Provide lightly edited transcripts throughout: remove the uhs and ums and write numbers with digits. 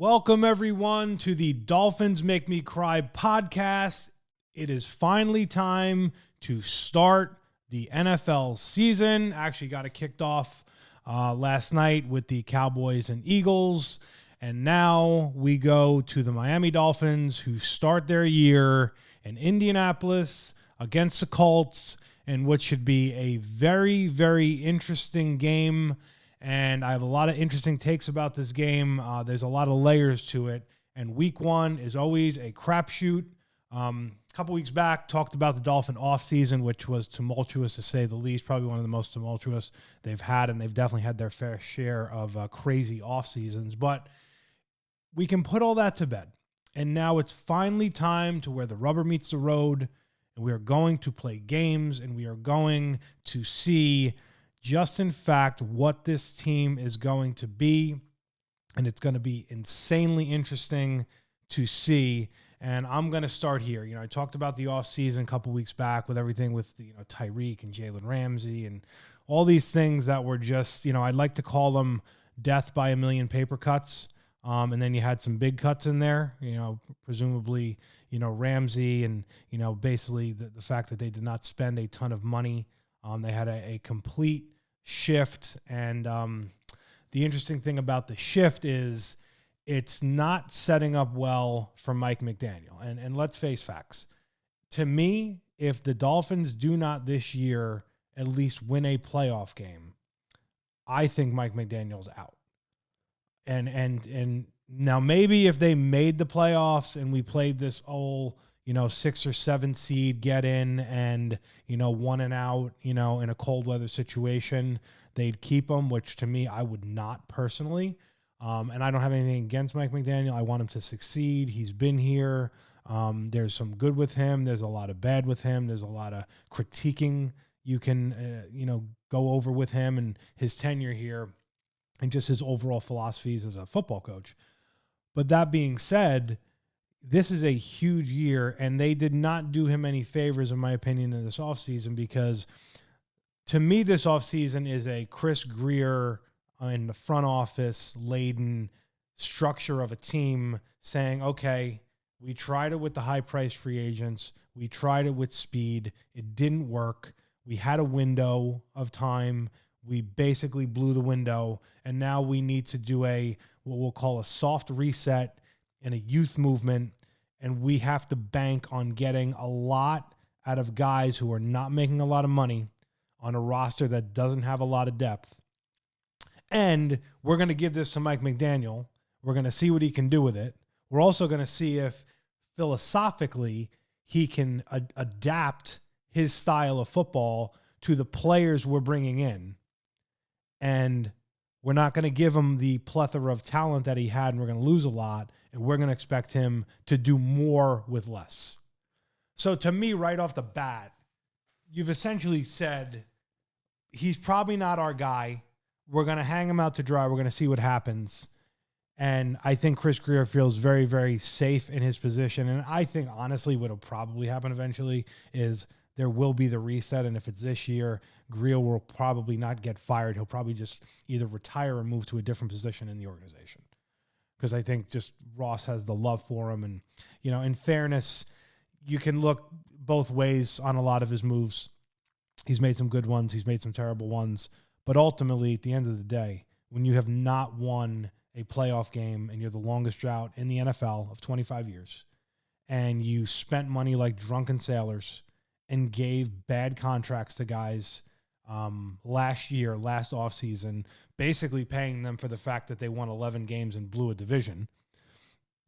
Welcome, everyone, to the Dolphins Make Me Cry podcast. It is finally time to start the NFL season. Actually got it kicked off last night with the Cowboys and Eagles. And now we go to the Miami Dolphins, who start their year in Indianapolis against the Colts in what should be a very, very interesting game. And I have a lot of interesting takes about this game. There's a lot of layers to it. And week one is always a crapshoot. A couple weeks back, talked about the Dolphin offseason, which was tumultuous to say the least, probably one of the most tumultuous they've had, and they've definitely had their fair share of crazy off seasons. But we can put all that to bed. And now it's finally time to where the rubber meets the road, and we are going to play games, and we are going to see just in fact what this team is going to be. And it's going to be insanely interesting to see. And I'm going to start here. I talked about the offseason a couple weeks back with everything with Tyreek and Jalen Ramsey and all these things that were just, I'd like to call them death by a million paper cuts. And then you had some big cuts in there, presumably, Ramsey and, basically the fact that they did not spend a ton of money. They had a complete shift. And the interesting thing about the shift is it's not setting up well for Mike McDaniel. And let's face facts. To me, if the Dolphins do not this year at least win a playoff game, I think Mike McDaniel's out. And now maybe if they made the playoffs and we played this old 6 or 7 seed get in and, 1 and out, in a cold weather situation, they'd keep them, which to me, I would not personally. And I don't have anything against Mike McDaniel. I want him to succeed. He's been here. There's some good with him. There's a lot of bad with him. There's a lot of critiquing you can, go over with him and his tenure here and just his overall philosophies as a football coach. But that being said, this is a huge year, and they did not do him any favors, in my opinion, in this offseason, because to me, this offseason is a Chris Grier in the front office laden structure of a team saying, okay, we tried it with the high-priced free agents. We tried it with speed. It didn't work. We had a window of time. We basically blew the window, and now we need to do what we'll call a soft reset and a youth movement, and we have to bank on getting a lot out of guys who are not making a lot of money on a roster that doesn't have a lot of depth. And we're going to give this to Mike McDaniel. We're going to see what he can do with it. We're also going to see if philosophically he can adapt his style of football to the players we're bringing in. And we're not going to give him the plethora of talent that he had, and we're going to lose a lot, and we're going to expect him to do more with less. So to me, right off the bat, you've essentially said he's probably not our guy. We're going to hang him out to dry. We're going to see what happens. And I think Chris Grier feels very, very safe in his position. And I think, honestly, what will probably happen eventually is there will be the reset. And if it's this year, Grier will probably not get fired. He'll probably just either retire or move to a different position in the organization. Because I think just Ross has the love for him. And, in fairness, you can look both ways on a lot of his moves. He's made some good ones. He's made some terrible ones. But ultimately, at the end of the day, when you have not won a playoff game and you're the longest drought in the NFL of 25 years, and you spent money like drunken sailors and gave bad contracts to guys last offseason, basically paying them for the fact that they won 11 games and blew a division.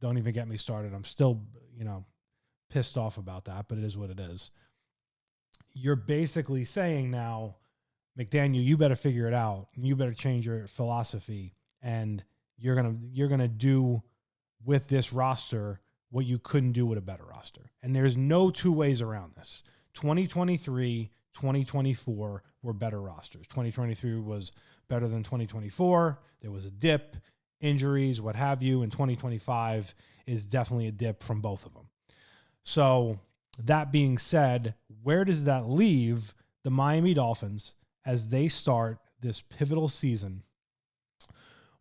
Don't even get me started. I'm still, pissed off about that, but it is what it is. You're basically saying now, McDaniel, you better figure it out. You better change your philosophy, and you're gonna do with this roster what you couldn't do with a better roster. And there's no two ways around this. 2023, 2024 were better rosters. 2023 was better than 2024. There was a dip, injuries, what have you, and 2025 is definitely a dip from both of them. So that being said, where does that leave the Miami Dolphins as they start this pivotal season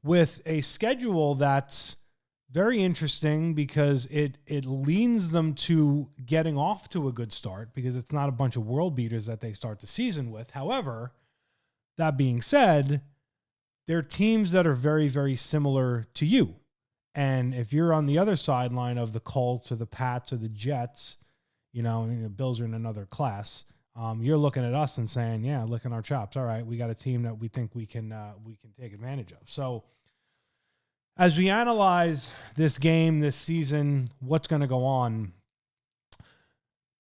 with a schedule that's very interesting because it leans them to getting off to a good start because it's not a bunch of world beaters that they start the season with. However, that being said, they're teams that are very, very similar to you. And if you're on the other sideline of the Colts or the Pats or the Jets, you know, and the Bills are in another class, you're looking at us and saying, yeah, licking our chops. All right, we got a team that we think we can take advantage of. So as we analyze this game, this season, what's going to go on,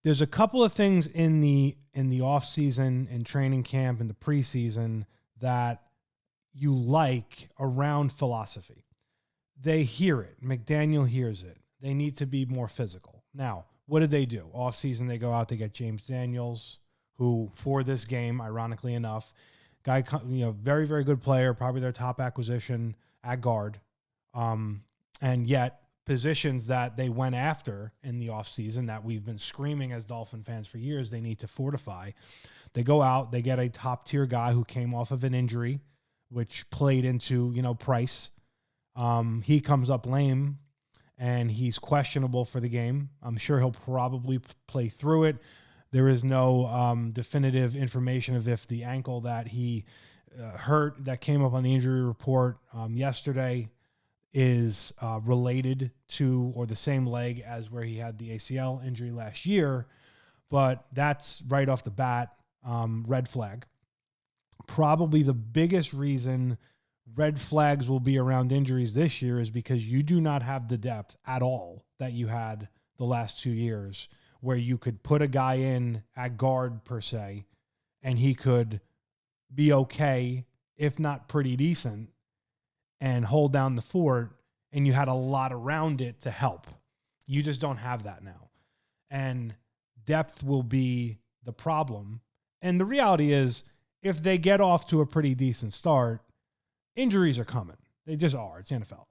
there's a couple of things in the offseason and training camp and the preseason that you like around philosophy. They hear it. McDaniel hears it. They need to be more physical. Now, what did they do? Offseason, they go out, they get James Daniels, who for this game, ironically enough, guy, very, very good player, probably their top acquisition at guard. And yet positions that they went after in the offseason that we've been screaming as Dolphin fans for years, they need to fortify. They go out, they get a top tier guy who came off of an injury, which played into, Price. He comes up lame and he's questionable for the game. I'm sure he'll probably play through it. There is no definitive information of if the ankle that he hurt that came up on the injury report yesterday is related to or the same leg as where he had the ACL injury last year. But that's right off the bat, red flag. Probably the biggest reason red flags will be around injuries this year is because you do not have the depth at all that you had the last 2 years where you could put a guy in at guard per se and he could be okay, if not pretty decent, and hold down the fort, and you had a lot around it to help. You just don't have that now. And depth will be the problem. And the reality is, if they get off to a pretty decent start, injuries are coming. They just are. It's NFL.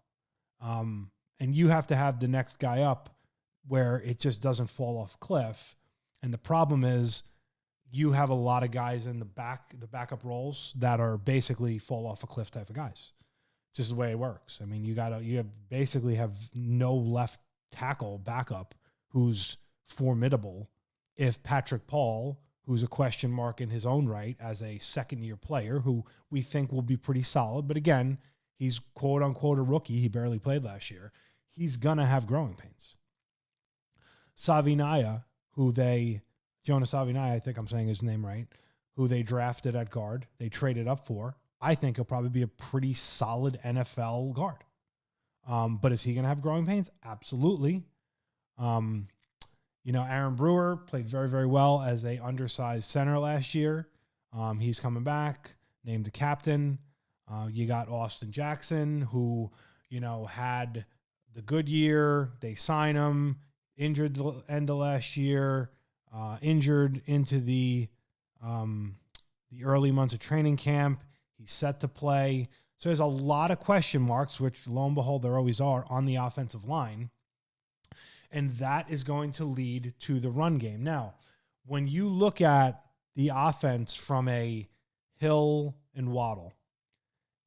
And you have to have the next guy up where it just doesn't fall off a cliff. And the problem is you have a lot of guys in the backup roles that are basically fall off a cliff type of guys. Just the way it works. I mean, you basically have no left tackle backup who's formidable. If Patrick Paul, who's a question mark in his own right as a second-year player, who we think will be pretty solid, but again, he's quote-unquote a rookie. He barely played last year. He's going to have growing pains. Savinaya, Jonas Savinaya, I think I'm saying his name right, who they drafted at guard, they traded up for, I think he'll probably be a pretty solid NFL guard. But is he going to have growing pains? Absolutely. Aaron Brewer played very, very well as a undersized center last year. He's coming back, named the captain. You got Austin Jackson, who, had the good year. They sign him, injured the end of last year, injured into the early months of training camp. He's set to play. So there's a lot of question marks, which lo and behold, there always are on the offensive line. And that is going to lead to the run game. Now, when you look at the offense from a Hill and Waddle,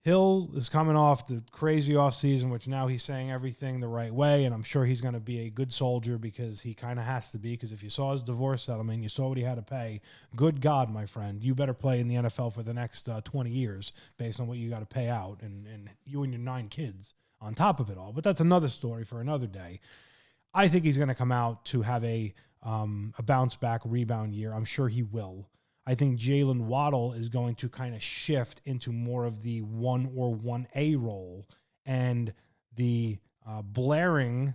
Hill is coming off the crazy offseason, which now he's saying everything the right way, and I'm sure he's going to be a good soldier because he kind of has to be, because if you saw his divorce settlement, you saw what he had to pay. Good God, my friend, you better play in the NFL for the next 20 years based on what you got to pay out, and you and your 9 kids on top of it all. But that's another story for another day. I think he's going to come out to have a bounce-back rebound year. I'm sure he will. I think Jalen Waddle is going to kind of shift into more of the 1 or 1A role. And the blaring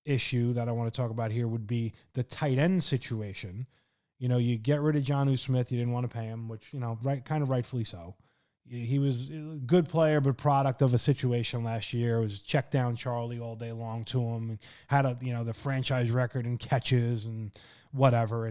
issue that I want to talk about here would be the tight end situation. You get rid of Jonnu Smith. You didn't want to pay him, which, kind of rightfully so. He was a good player, but product of a situation last year. It was check down Charlie all day long to him. Had the franchise record in catches and whatever.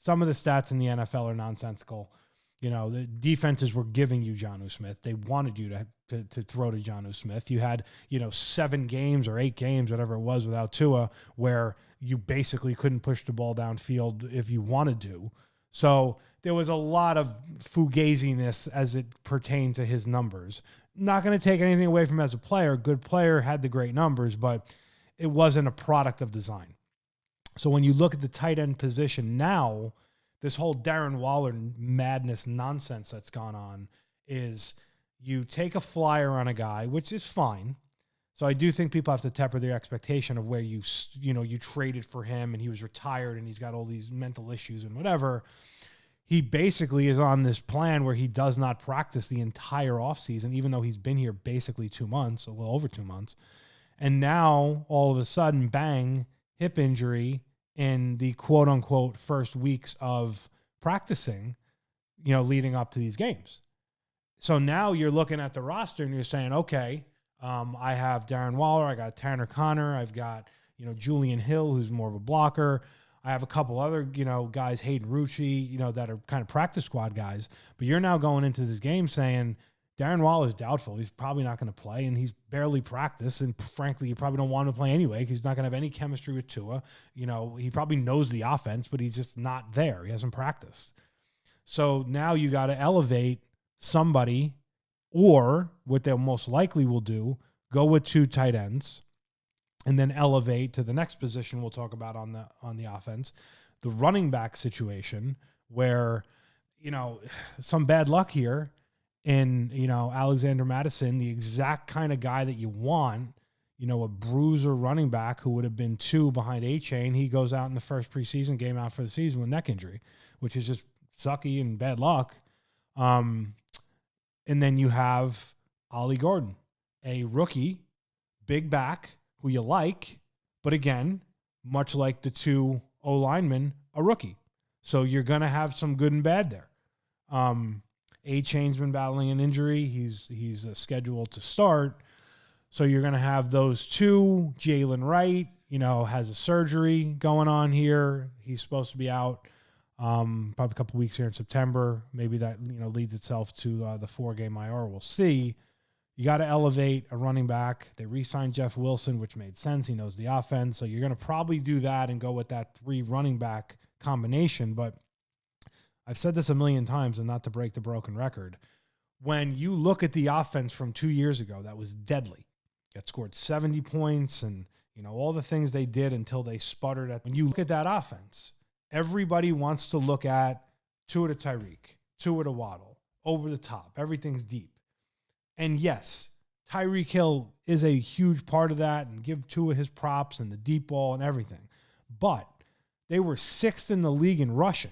Some of the stats in the NFL are nonsensical. The defenses were giving you Jonnu Smith. They wanted you to throw to Jonnu Smith. You had 7 games or 8 games, whatever it was, without Tua, where you basically couldn't push the ball downfield if you wanted to. So there was a lot of fugaziness as it pertained to his numbers. not going to take anything away from him as a player. Good player, had the great numbers, but it wasn't a product of design. So when you look at the tight end position now, this whole Darren Waller madness nonsense that's gone on is you take a flyer on a guy, which is fine. So I do think people have to temper their expectation of where you traded for him and he was retired and he's got all these mental issues and whatever. He basically is on this plan where he does not practice the entire offseason, even though he's been here basically 2 months, a little over 2 months. And now, all of a sudden, bang, hip injury in the quote-unquote first weeks of practicing, leading up to these games. So now you're looking at the roster and you're saying, okay, I have Darren Waller, I got Tanner Connor, I've got, Julian Hill, who's more of a blocker. I have a couple other, guys, Hayden Rucci, that are kind of practice squad guys. But you're now going into this game saying Darren Waller is doubtful. He's probably not going to play, and he's barely practiced. And frankly, you probably don't want him to play anyway because he's not going to have any chemistry with Tua. He probably knows the offense, but he's just not there. He hasn't practiced. So now you got to elevate somebody, or what they most likely will do, go with 2 tight ends, and then elevate to the next position we'll talk about on the offense, the running back situation, where, some bad luck here in, Alexander Mattison, the exact kind of guy that you want, a bruiser running back who would have been 2 behind A-Chain. He goes out in the first preseason game out for the season with neck injury, which is just sucky and bad luck. And then you have Ollie Gordon, a rookie, big back, who you like, but again, much like the 2 O-linemen, a rookie. So you're going to have some good and bad there. A-Chain's been battling an injury. He's scheduled to start. So you're going to have those 2. Jalen Wright, has a surgery going on here. He's supposed to be out probably a couple weeks here in September. Maybe that, leads itself to the 4-game IR. We'll see. You got to elevate a running back. They re-signed Jeff Wilson, which made sense. He knows the offense. So you're going to probably do that and go with that 3 running back combination. But I've said this a million times, and not to break the broken record. When you look at the offense from 2 years ago, that was deadly. Got scored 70 points and, all the things they did until they sputtered. When you look at that offense, everybody wants to look at Tua to Tyreek, Tua to Waddle, over the top. Everything's deep. And yes, Tyreek Hill is a huge part of that, and give Tua his props and the deep ball and everything. But they were 6th in the league in rushing.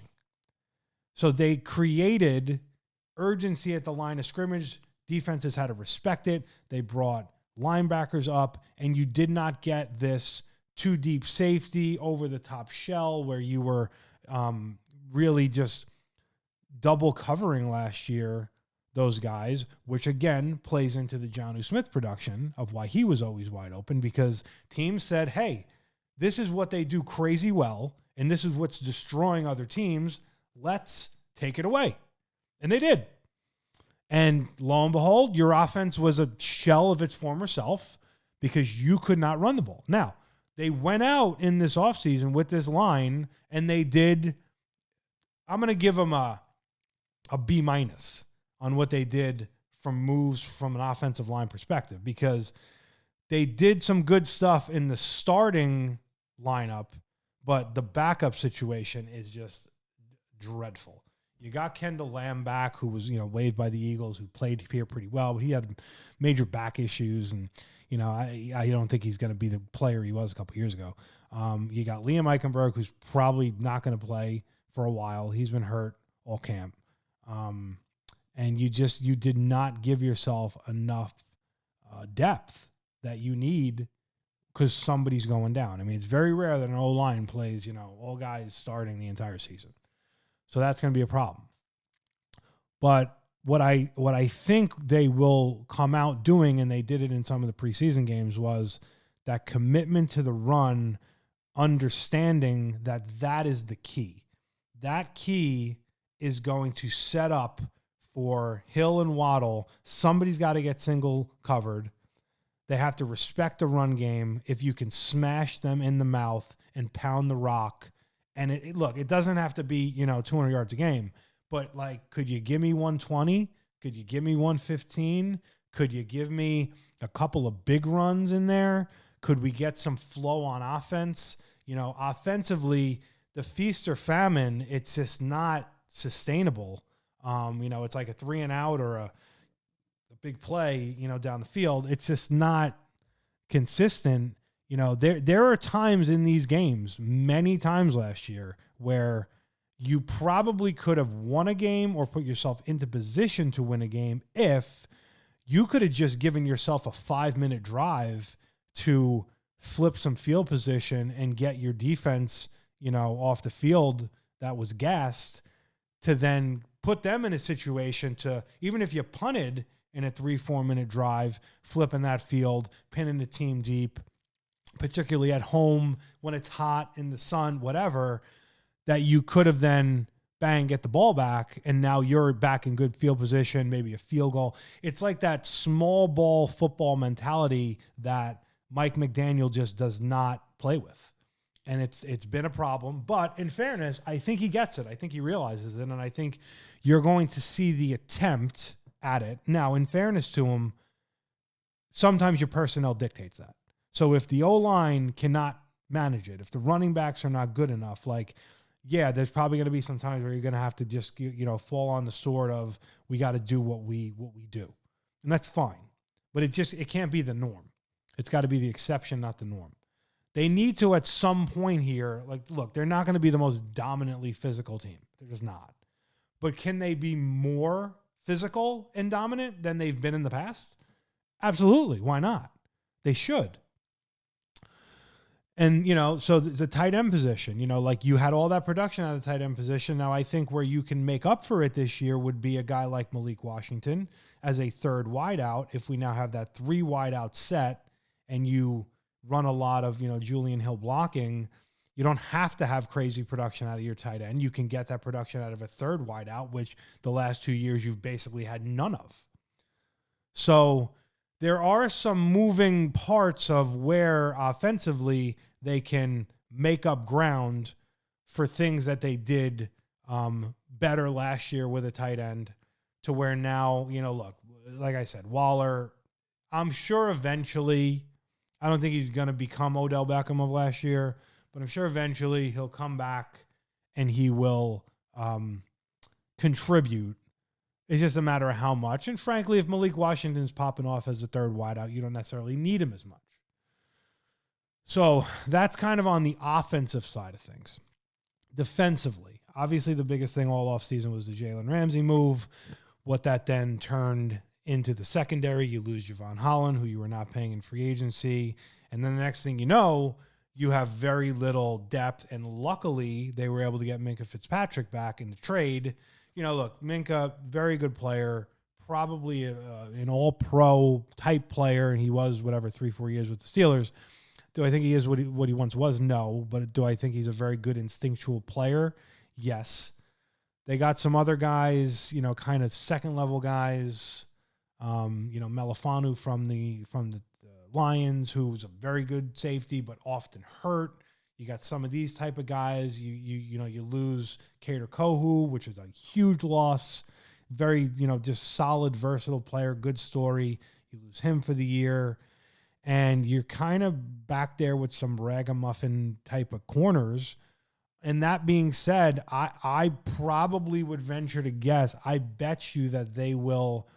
So they created urgency at the line of scrimmage. Defenses had to respect it. They brought linebackers up, and you did not get this too deep safety over the top shell where you were really just double covering last year those guys, which again plays into the Jonnu Smith production of why he was always wide open, because teams said, hey, this is what they do crazy well, and this is what's destroying other teams. Let's take it away. And they did. And lo and behold, your offense was a shell of its former self because you could not run the ball. Now, they went out in this offseason with this line, and they did, I'm going to give them a B- on what they did from moves from an offensive line perspective, because they did some good stuff in the starting lineup, but the backup situation is just dreadful. You got Kendall Lamb back, who was, waived by the Eagles, who played here pretty well, but he had major back issues, and, I don't think he's going to be the player he was a couple years ago. You got Liam Eichenberg, who's probably not going to play for a while. He's been hurt all camp. And you did not give yourself enough depth that you need because somebody's going down. I mean, it's very rare that an O-line plays, all guys starting the entire season. So that's going to be a problem. But what I think they will come out doing, and they did it in some of the preseason games, was that commitment to the run, understanding that is the key. That key is going to set up for Hill and Waddle. Somebody's got to get single covered. They have to respect the run game. If you can smash them in the mouth and pound the rock, and it doesn't have to be, 200 yards a game, but could you give me 120? Could you give me 115? Could you give me a couple of big runs in there? Could we get some flow on offense? Offensively, the feast or famine, it's just not sustainable. It's like a 3 and out or a big play, down the field. It's just not consistent. There are times in these games, many times last year, where you probably could have won a game or put yourself into position to win a game if you could have just given yourself a 5-minute drive to flip some field position and get your defense, off the field that was gassed, to then put them in a situation to, even if you punted in a 3-4 minute drive, flipping that field, pinning the team deep, particularly at home when it's hot in the sun, whatever, that you could have then bang, get the ball back, and now you're back in good field position, maybe a field goal. It's like that small ball football mentality that Mike McDaniel just does not play with. And it's been a problem. But in fairness, I think he gets it. I think he realizes it. And I think you're going to see the attempt at it. Now, in fairness to him, sometimes your personnel dictates that. So if the O-line cannot manage it, if the running backs are not good enough, there's probably going to be some times where you're going to have to just, fall on the sword of, we got to do what we do. And that's fine. But it can't be the norm. It's got to be the exception, not the norm. They need to, at some point here, look, they're not going to be the most dominantly physical team. They're just not. But can they be more physical and dominant than they've been in the past? Absolutely. Why not? They should. And, so the tight end position, you had all that production out of the tight end position. Now, I think where you can make up for it this year would be a guy like Malik Washington as a third wideout. If we now have that 3 wideout set and you run a lot of, Julian Hill blocking, you don't have to have crazy production out of your tight end. You can get that production out of a third wideout, which the last 2 years you've basically had none of. So there are some moving parts of where offensively they can make up ground for things that they did better last year with a tight end, to where now, look, like I said, Waller, I'm sure eventually, I don't think he's going to become Odell Beckham of last year, but I'm sure eventually he'll come back and he will contribute. It's just a matter of how much. And frankly, if Malik Washington's popping off as a third wideout, you don't necessarily need him as much. So that's kind of on the offensive side of things. Defensively, obviously the biggest thing all offseason was the Jalen Ramsey move. What that then turned into the secondary, you lose Javon Holland, who you were not paying in free agency. And then the next thing you know, you have very little depth. And luckily, they were able to get Minkah Fitzpatrick back in the trade. Look, Minkah, very good player, probably an all-pro type player, and he was, 3-4 years with the Steelers. Do I think he is what he once was? No. But do I think he's a very good instinctual player? Yes. They got some other guys, kind of second-level guys, Melifanu from the Lions, who's a very good safety, but often hurt. You got some of these type of guys. You lose Kader Kohu, which is a huge loss. Very, just solid, versatile player, good story. You lose him for the year. And you're kind of back there with some ragamuffin type of corners. And that being said, I probably would venture to guess, I bet you that they will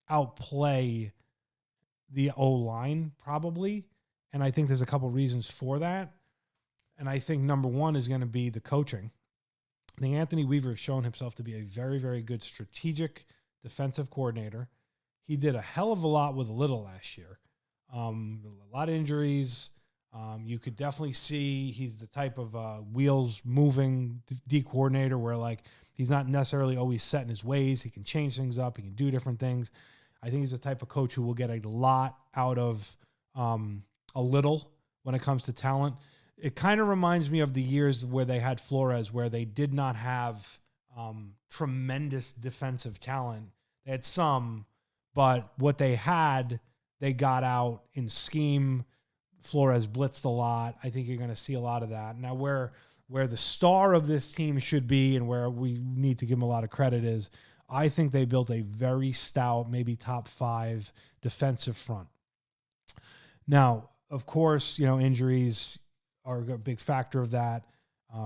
outplay the O-line probably. And I think there's a couple reasons for that. And I think number one is going to be the coaching. I think Anthony Weaver has shown himself to be a very, very good strategic defensive coordinator. He did a hell of a lot with a little last year. A lot of injuries. You could definitely see he's the type of wheels moving D coordinator where he's not necessarily always set in his ways. He can change things up. He can do different things. I think he's the type of coach who will get a lot out of a little when it comes to talent. It kind of reminds me of the years where they had Flores, where they did not have tremendous defensive talent. They had some, but what they had, they got out in scheme. Flores blitzed a lot. I think you're going to see a lot of that. Now, where the star of this team should be and where we need to give him a lot of credit is I think they built a very stout, maybe top 5 defensive front. Now, of course, injuries are a big factor of that.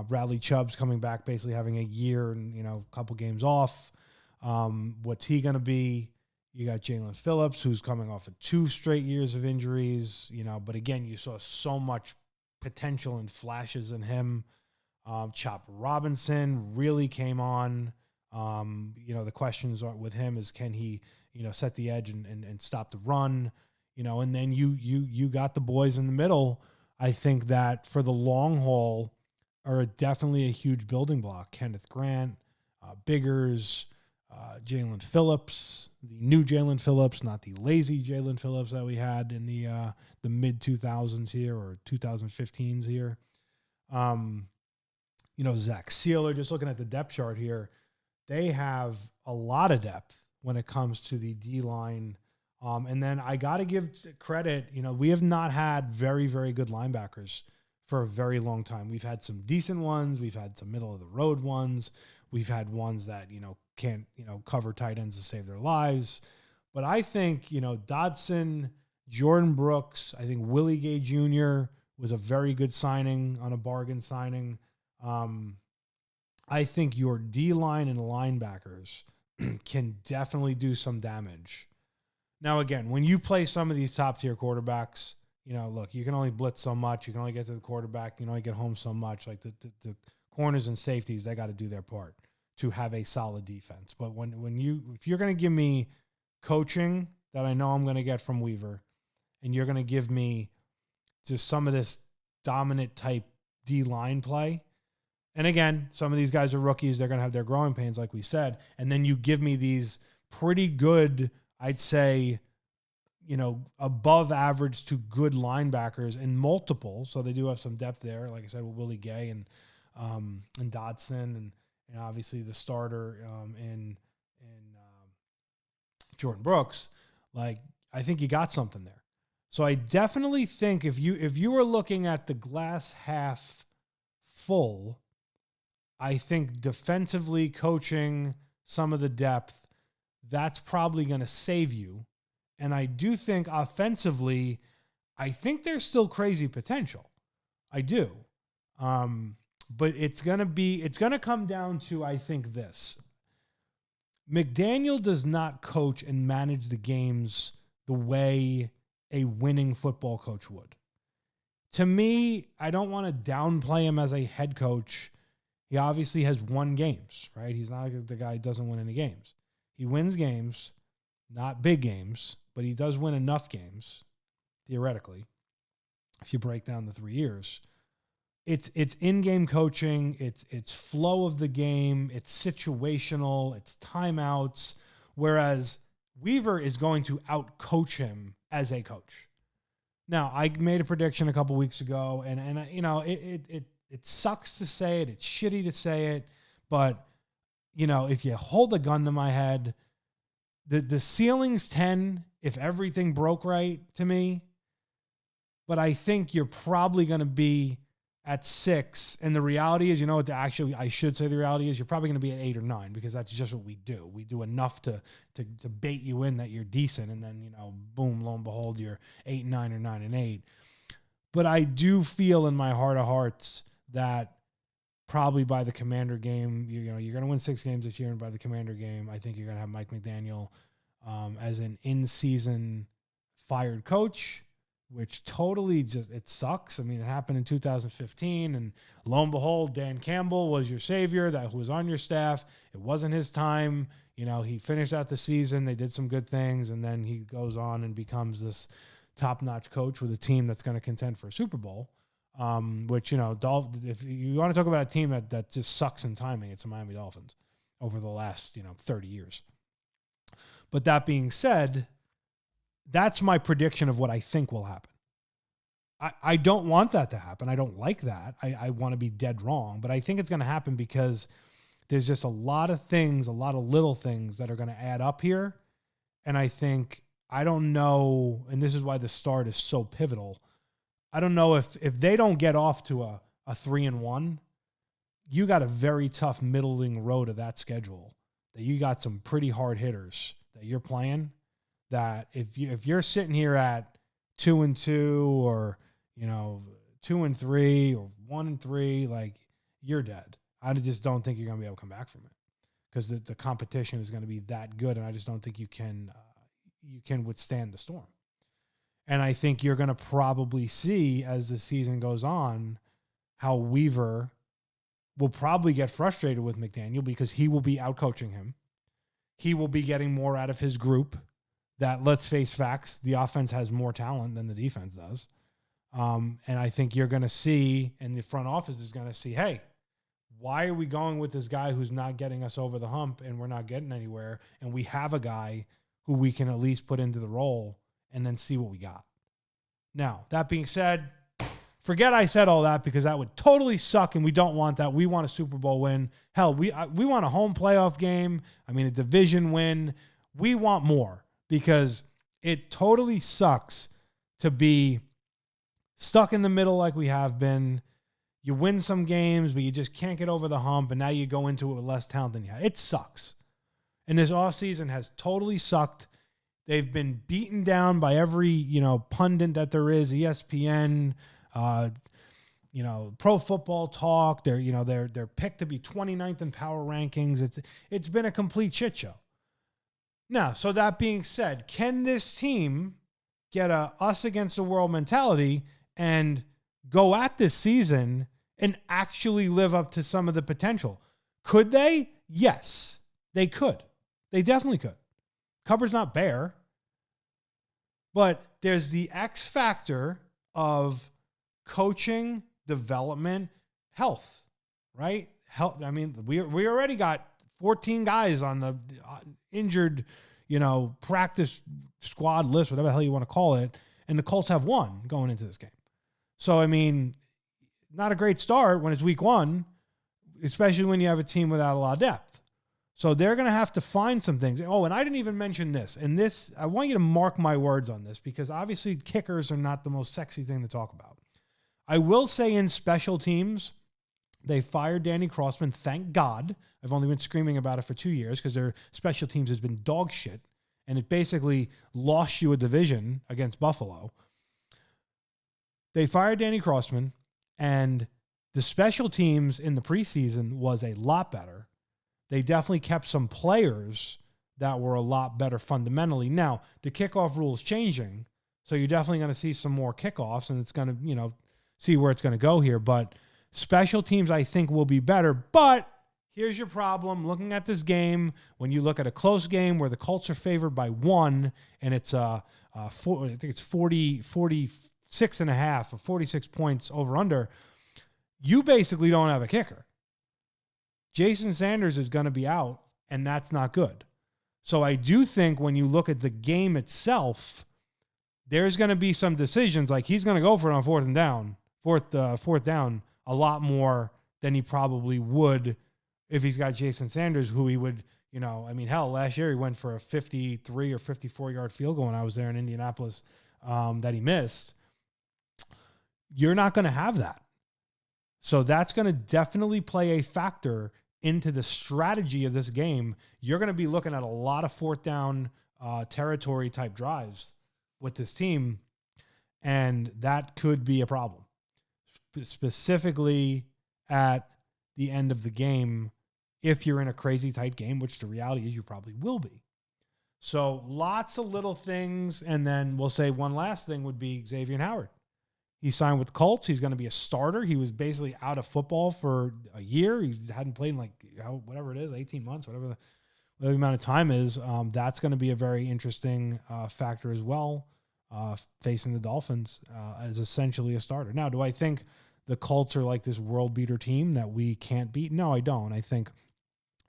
Bradley Chubb's coming back, basically having a year and, a couple games off. What's he going to be? You got Jalen Phillips, who's coming off of 2 straight years of injuries, but again, you saw so much potential and flashes in him. Chop Robinson really came on. The questions are with him is, can he, set the edge and stop the run, and then you got the boys in the middle. I think that for the long haul are definitely a huge building block. Kenneth Grant, Biggers, Jalen Phillips, the new Jalen Phillips, not the lazy Jalen Phillips that we had in the mid 2000s here or 2015s here. Zach Sealer, just looking at the depth chart here, they have a lot of depth when it comes to the D-line. And then I got to give credit, we have not had very, very good linebackers for a very long time. We've had some decent ones. We've had some middle of the road ones. We've had ones that, can't, cover tight ends to save their lives. But I think, Dodson, Jordan Brooks, I think Willie Gay Jr. was a very good signing on a bargain signing. I think your D-line and linebackers can definitely do some damage. Now, again, when you play some of these top-tier quarterbacks, look, you can only blitz so much. You can only get to the quarterback. You can only get home so much. Like the corners and safeties, they got to do their part to have a solid defense. But if you're going to give me coaching that I know I'm going to get from Weaver, and you're going to give me just some of this dominant type D-line play, and again, some of these guys are rookies. They're going to have their growing pains, like we said. And then you give me these pretty good, I'd say, above average to good linebackers and multiple. So they do have some depth there, like I said, with Willie Gay and Dodson and obviously the starter in Jordan Brooks. Like, I think you got something there. So I definitely think if you were looking at the glass half full, I think defensively coaching some of the depth, that's probably going to save you. And I do think offensively, I think there's still crazy potential. I do. But it's going to come down to, I think, this. McDaniel does not coach and manage the games the way a winning football coach would. To me, I don't want to downplay him as a head coach. He obviously has won games, right? He's not the guy who doesn't win any games. He wins games, not big games, but he does win enough games, theoretically, if you break down the 3 years. It's in-game coaching, it's flow of the game, it's situational, it's timeouts, whereas Weaver is going to out-coach him as a coach. Now, I made a prediction a couple weeks ago, and it sucks to say it. It's shitty to say it. But, if you hold a gun to my head, the ceiling's 10 if everything broke right to me. But I think you're probably going to be at 6. And the reality is, I should say the reality is you're probably going to be at 8 or 9 because that's just what we do. We do enough to bait you in that you're decent. And then, boom, lo and behold, you're 8 and 9 or 9 and 8. But I do feel in my heart of hearts that probably by the Commander game, you're going to win 6 games this year, and by the Commander game, I think you're going to have Mike McDaniel as an in-season fired coach, which totally it sucks. I mean, it happened in 2015, and lo and behold, Dan Campbell was your savior who was on your staff. It wasn't his time. He finished out the season. They did some good things, and then he goes on and becomes this top-notch coach with a team that's going to contend for a Super Bowl. Which, if you want to talk about a team that just sucks in timing, it's the Miami Dolphins over the last, 30 years. But that being said, that's my prediction of what I think will happen. I don't want that to happen. I don't like that. I want to be dead wrong, but I think it's going to happen because there's just a lot of things, a lot of little things that are going to add up here. And I don't know, and this is why the start is so pivotal. I don't know if they don't get off to a 3-1, you got a very tough middling road of that schedule that you got some pretty hard hitters that you're playing, that if you're sitting here at 2-2 or, 2-3 or 1-3, like, you're dead. I just don't think you're going to be able to come back from it because the competition is going to be that good. And I just don't think you can withstand the storm. And I think you're going to probably see as the season goes on how Weaver will probably get frustrated with McDaniel because he will be out coaching him. He will be getting more out of his group. That, let's face facts, the offense has more talent than the defense does. And I think you're going to see, and the front office is going to see, hey, why are we going with this guy who's not getting us over the hump and we're not getting anywhere? And we have a guy who we can at least put into the role and then see what we got. Now, that being said, forget I said all that because that would totally suck and we don't want that. We want a Super Bowl win. Hell, we want a home playoff game. I mean, a division win. We want more because it totally sucks to be stuck in the middle like we have been. You win some games, but you just can't get over the hump, and now you go into it with less talent than you had. It sucks. And this offseason has totally sucked. They've been beaten down by every, pundit that there is, ESPN, Pro Football Talk. They're picked to be 29th in power rankings. It's been a complete shit show. Now, so that being said, can this team get a us against the world mentality and go at this season and actually live up to some of the potential? Could they? Yes, they could. They definitely could. Cupboard's not bare. But there's the X factor of coaching, development, health, right? Health. I mean, we already got 14 guys on the injured, practice squad list, whatever the hell you want to call it. And the Colts have one going into this game. So, I mean, not a great start when it's week one, especially when you have a team without a lot of depth. So they're going to have to find some things. Oh, and I didn't even mention this. And this, I want you to mark my words on this because obviously kickers are not the most sexy thing to talk about. I will say in special teams, they fired Danny Crossman. Thank God. I've only been screaming about it for 2 years because their special teams has been dog shit. And it basically lost you a division against Buffalo. They fired Danny Crossman, and the special teams in the preseason was a lot better. They definitely kept some players that were a lot better fundamentally. Now, the kickoff rule is changing, so you're definitely going to see some more kickoffs, and it's going to, see where it's going to go here. But special teams, I think, will be better. But here's your problem. Looking at this game, when you look at a close game where the Colts are favored by 1, and it's I think it's 46 and a half or 46 points over under, you basically don't have a kicker. Jason Sanders is going to be out, and that's not good. So I do think when you look at the game itself, there's going to be some decisions. Like he's going to go for it on fourth down a lot more than he probably would if he's got Jason Sanders, who he would, hell, last year he went for a 53 or 54-yard field goal when I was there in Indianapolis that he missed. You're not going to have that. So that's going to definitely play a factor into the strategy of this game. You're going to be looking at a lot of fourth down territory type drives with this team, and that could be a problem, specifically at the end of the game if you're in a crazy tight game, which the reality is you probably will be. So lots of little things, and then we'll say one last thing would be Xavier Howard. He signed with the Colts. He's going to be a starter. He was basically out of football for a year. He hadn't played in whatever it is, 18 months, whatever the amount of time is. That's going to be a very interesting factor as well, facing the Dolphins as essentially a starter. Now, do I think the Colts are like this world beater team that we can't beat? No, I don't. I think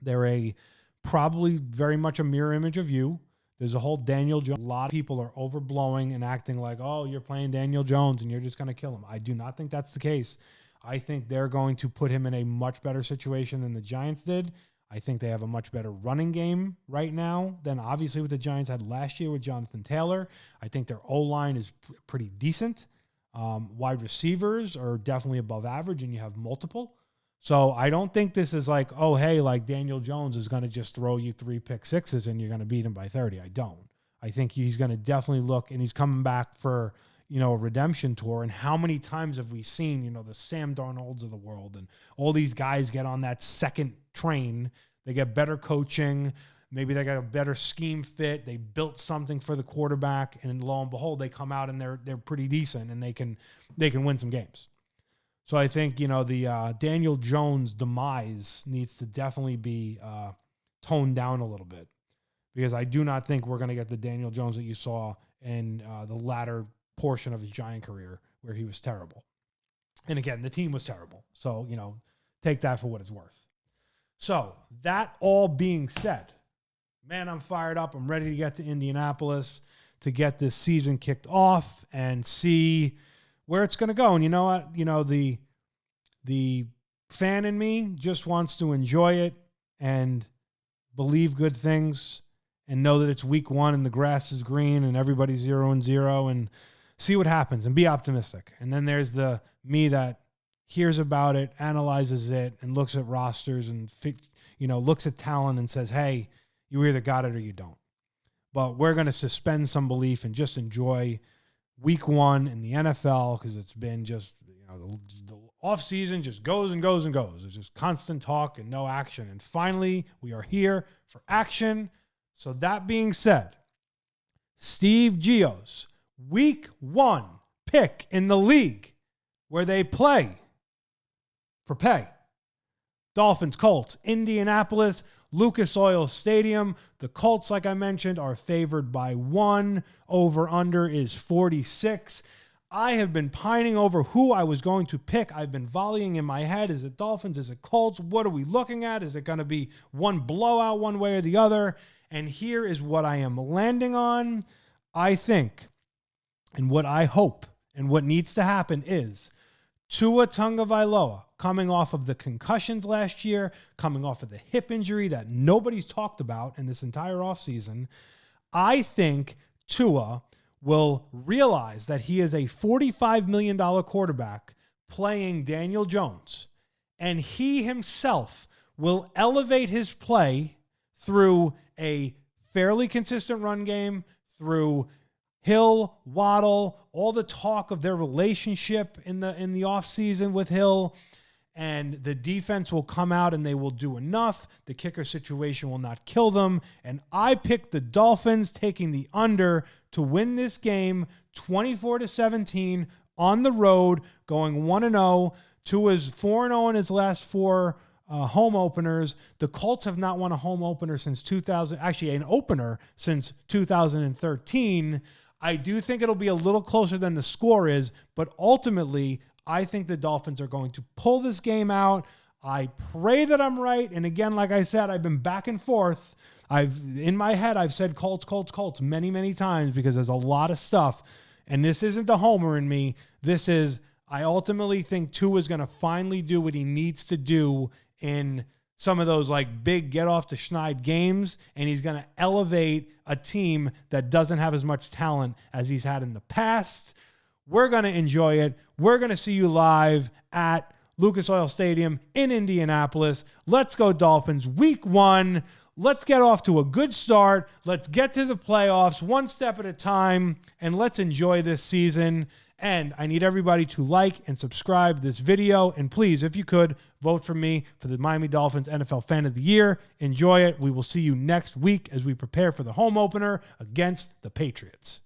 they're probably very much a mirror image of you. There's a whole Daniel Jones. A lot of people are overblowing and acting like, oh, you're playing Daniel Jones and you're just going to kill him. I do not think that's the case. I think they're going to put him in a much better situation than the Giants did. I think they have a much better running game right now than obviously what the Giants had last year with Jonathan Taylor. I think their O-line is pretty decent. Wide receivers are definitely above average, and you have multiple. So I don't think this is like, oh, hey, like Daniel Jones is going to just throw you 3 pick sixes and you're going to beat him by 30. I don't. I think he's going to definitely look, and he's coming back for, a redemption tour. And how many times have we seen, the Sam Darnolds of the world and all these guys get on that second train? They get better coaching. Maybe they got a better scheme fit. They built something for the quarterback, and lo and behold, they come out and they're pretty decent, and they can win some games. So I think, the Daniel Jones demise needs to definitely be toned down a little bit, because I do not think we're going to get the Daniel Jones that you saw in the latter portion of his Giant career, where he was terrible. And again, the team was terrible. So, take that for what it's worth. So that all being said, man, I'm fired up. I'm ready to get to Indianapolis to get this season kicked off and see where it's going to go. And you know what? The fan in me just wants to enjoy it and believe good things and know that it's week 1 and the grass is green and everybody's 0-0 and see what happens and be optimistic. And then there's the me that hears about it, analyzes it, and looks at rosters and looks at talent and says, hey, you either got it or you don't. But we're going to suspend some belief and just enjoy week 1 in the NFL, because it's been just, the offseason just goes and goes and goes. It's just constant talk and no action. And finally, we are here for action. So that being said, Steve Gio's week 1 pick in the league, where they play for pay. Dolphins, Colts, Indianapolis, Lucas Oil Stadium. The Colts, like I mentioned, are favored by 1. Over-under is 46. I have been pining over who I was going to pick. I've been volleying in my head. Is it Dolphins? Is it Colts? What are we looking at? Is it going to be one blowout one way or the other? And here is what I am landing on. I think, and what I hope, and what needs to happen is Tua Tagovailoa, coming off of the concussions last year, coming off of the hip injury that nobody's talked about in this entire offseason, I think Tua will realize that he is a $45 million quarterback playing Daniel Jones, and he himself will elevate his play through a fairly consistent run game, through Hill, Waddle, all the talk of their relationship in the offseason with Hill, and the defense will come out and they will do enough. The kicker situation will not kill them. And I picked the Dolphins taking the under to win this game 24-17 on the road, going 1-0. Tua's 4-0 in his last 4 home openers. The Colts have not won a home opener since an opener since 2013. I do think it'll be a little closer than the score is, but ultimately, I think the Dolphins are going to pull this game out. I pray that I'm right. And again, like I said, I've been back and forth. In my head, I've said Colts, Colts, Colts many, many times, because there's a lot of stuff. And this isn't the homer in me. This is, I ultimately think Tua is going to finally do what he needs to do in some of those like big get off the schneid games, and he's going to elevate a team that doesn't have as much talent as he's had in the past. We're going to enjoy it. We're going to see you live at Lucas Oil Stadium in Indianapolis. Let's go Dolphins. Week 1. Let's get off to a good start. Let's get to the playoffs one step at a time, and let's enjoy this season. And I need everybody to like and subscribe this video. And please, if you could, vote for me for the Miami Dolphins NFL Fan of the Year. Enjoy it. We will see you next week as we prepare for the home opener against the Patriots.